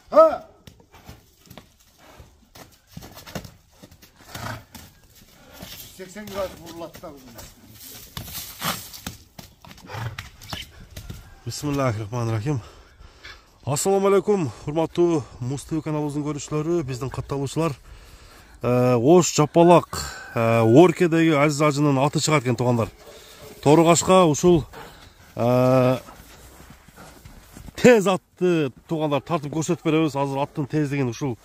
Ha. 80 gradus vurulattı da bizim. Bismillahirrahmanirrahim. Assalamu alaikum, hurmаттуу Муз ТВ каналыбыздын көрүүчүлөрү, биздин катталуучулар. Ош Жапалак Оркедеги Азиз ажынын аты чыгат экен туугандар. Торукашка ушул тез атты туугандар тартып көрсөтүп беребиз. Азыр аттын тездигин ушул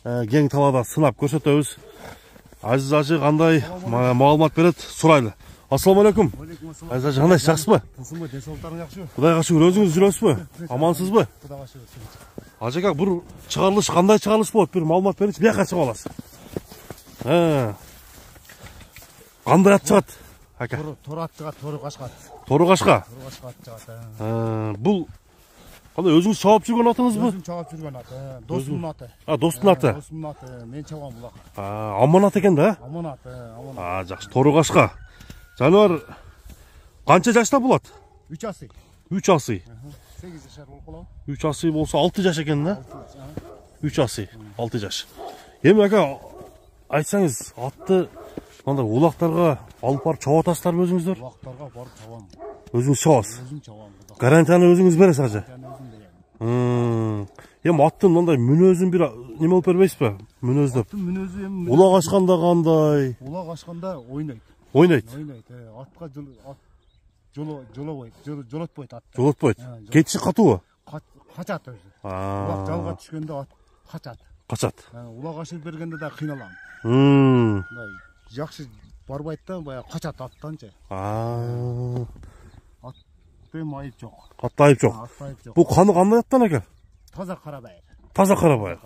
кең талаада сынап көрсөтөбүз. Азиз ажы кандай маалымат берет, сурайлы. Assalamu alaikum. Азиз ажы кандай, жакшысызбы? Тынсыңбы, денсаулыктарың жакшыбы? Кудайга шүгүр, өзүңүз жүрөсүзбү? Амансызбы? Кудайга шүгүр. Ажака, бир чыгарылыш кандай чыгарылыш болот? Бир маалымат беричи, бияка чыгып аласыз. Кандай ат чыгат? Ака. Тор ат чыгат, Торукашка. Торукашка. Торукашка ат чыгат. Бул кандай өзүңүз чабып жүргөн атыңызбы? Өзүм чабып жүргөн ат. Достумдун аты. Достун аты. Достумдун аты. Мен чабган бул ат. Аман ат экен да? Аман ат, аман. Жакшы. Торукашка. Жаныбар канча жашта болот? 3 асый. 3 асый. 8 жашар болуп калабы? 3 асый болсо 6 жаш экен да? 3 асый, 6 жаш. Эми ака, айтсаңыз, атты мындай улактарга алып барып чаба атасыздарбы өзүңүздөр? Улактарга барып чабам. Өзүңүз чабасыз. Өзүм чабам. Гарантияны өзүңүз бересиз ажы. Өзүм берем. Эми аттын мындай мүнөзүн бир неме болуп бербейсизби? Мүнөздөп. Аттын мүнөзү эми Улак ачканда кандай? улак ачканда ойнойт. Ойнойт. Атка жолотпойт атты. Жолотпойт. Кетиши катуу. Качат өзү. Улак жалга түшкөндө ат качат. Качат. Улак ачып бергенде да кыйналам. Мындай жакшы барбайт да, баягы качат аттанчы. Аттын айып жок. Атта айып жок. Бул каны кандай аттан экен? Таза карабайыр. Таза карабайыр.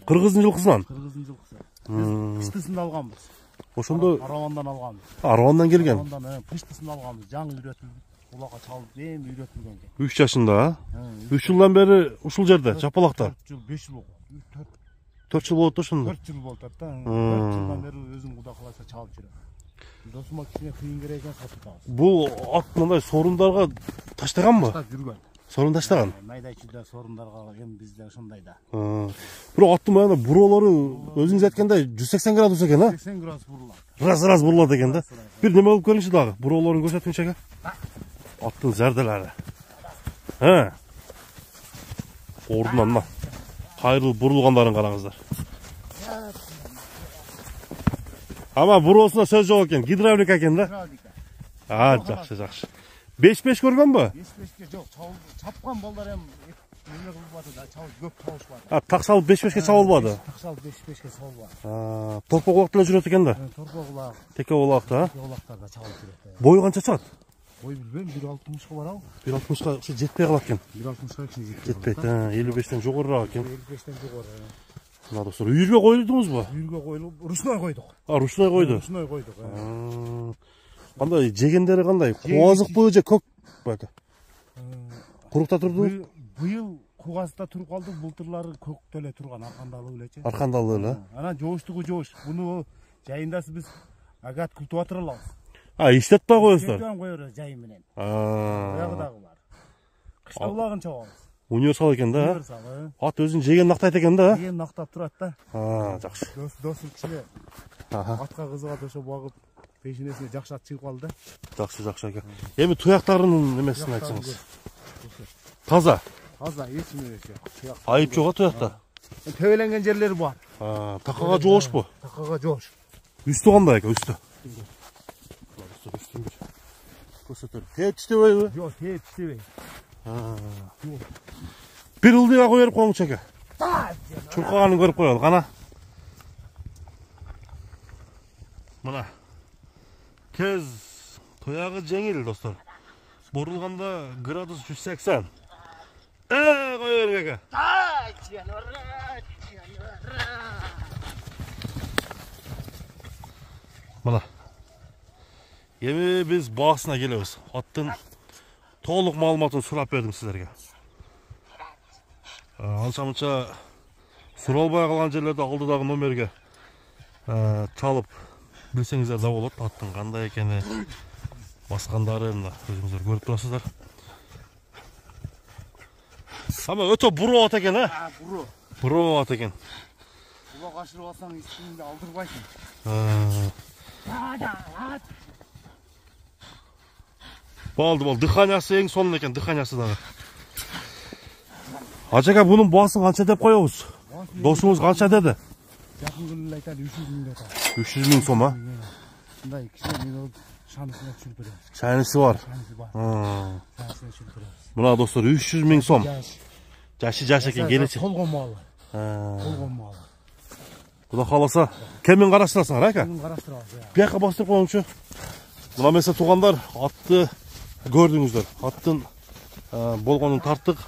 Кыргыздын жылкысынан. Кыргыздын жылкысы. Пыштысын алганбыз. Ошондо Аравандан алганбыз. Аравандан келген. Аравандан пыштысын алганбыз. Жаңы үйрөтүлүп, улакка чалып, эми үйрөтүлгөн экен. 3 жашында, 3 жылдан бери ушул жерде, Жапалакта. 4 жыл, 5 жыл болду. 4 жыл болот ошондо. 4 жыл болду да. 4 жылдан бери өзүм кудай каласа чалып жүрөм. Досума кичине кыйын керек экен, сатып алып. Бул ат мындай сорундарга таштаганбы? Таштап жүргөн. Сорун таштаган. Майдайчыда сорундарга эми бизде ошондой да. Бирок аттын баягы буроолору өзүңүз айткандай 180 градус экен, 180 градус бурулат. Раз бурулат экен да. Бир неме болуп көрүңүзчү дагы. Буроолорун көрсөтүңүзчү ака. Аттын зарделери. Ордунан мына кайрылып бурулгандарын караңыздар. Ама буроосуна сөз жок экен, гидравлика экен да. Жакшы. 5-5 көргөнбү? 5-5ке жок, чапкан балдар эми эмне кылбады да, чабып көп табышпады. Так салып 5-5ке чабылбады. Так салып 5-5ке чабылбады. Торпок улак деле жүрөт экен да. Торпок улак. Теке улак да. Теке улактарда чабылып жүрөт. Бою канча чыгат? Бой билбейм, 1.60 барабы? 1.60 ушул жетпей калат экен. 1.60 киши Жетпейт, 55тен жогорураак экен. 55тен жогору. Мына достор, үйүргө коюлдуңузбу? Үйүргө коюлуп, ручной койдук. Ручной койду. Ручной койдук. Кандай жегендери кандай? Кубазыкпы же көк бака? Курукта турду? Быйыл кубазда туруп калдык, былтырлары көктө эле турган, Аркандалы элечи. Аркандалы эле. Анан жооштугу жоош. Буну жайындасы биз агат культиватор алабыз. Иштетпей коесуздар. Иштетпей коебуз жайы менен. Баягы дагы бар. Кышта улагын чабабыз. Универсал экен да. Ат өзүн жеген нактайт экен да. Жеген нактап турат да. Жакшы. Досу кичине атка кызыгат, ошо багып пешинесине жакшы ат чыгып калды да. Жакшы ака. Эми туяктарынын немесин айтсаңыз. Таза. Таза, эч нерсе жок. Айып жок туякта. Төбөленген жерлери бар. Такага жоошпу? Такага жоош. Үстү кандай экен, үстү? Көрсөтөлү. Тээп иштебейби? Жок, тээп иштебей. Бир ылдыйга коюп коюңчу ака. Чуркаганын көрүп коелу, кана. Мына. Тез туягы жеңил достор. Бурулганда градус 180. Кое бериң ака. Мына. Эми биз баасына келебиз. Аттын толук маалыматын сурап бердим силерге. Анча-мынча суралбай калган жерлерде алдыдагы номерге чалып билсеңиздер да болот. Аттын кандай экени, баскандарын өзүңүздөр көрүп турасыздар. Ама өтө буруу ат экен, Буруу. Прovat eкен. Kulak aşırı alsan üstünde aldırbaysın. Baldı bol. Dıhanyası en son eкен, dıhanyası da. Acaba bunun boğasını kança dep koyuyoruz? Dostumuz kança dedi? Yakın günlerde aytadi 300 bin dedi. 300 bin som ha? Bunday kişiler meni o şanısına düşürüp beremiz. Çayınısı var. Şanısı var. Şanısına düşürüp beremiz. Buna dostlar 300 bin som. Jaşı eкен geleci. Kolgon malı. Kolgon malı. Bu da kalasa. Kemin karıştırasın Raka? Bunu karıştıralım ya. Bir yaka bastırıp koyuncu. Buna mesela tuğanlar attı. Gördüğünüzler. Attın. Bolgonun tarttık.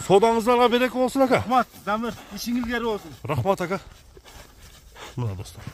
Sodanızlarga bereket olsun aka. Rahmat, Damir, işiniz geri olsun. Rahmat aka. Buna dostlar.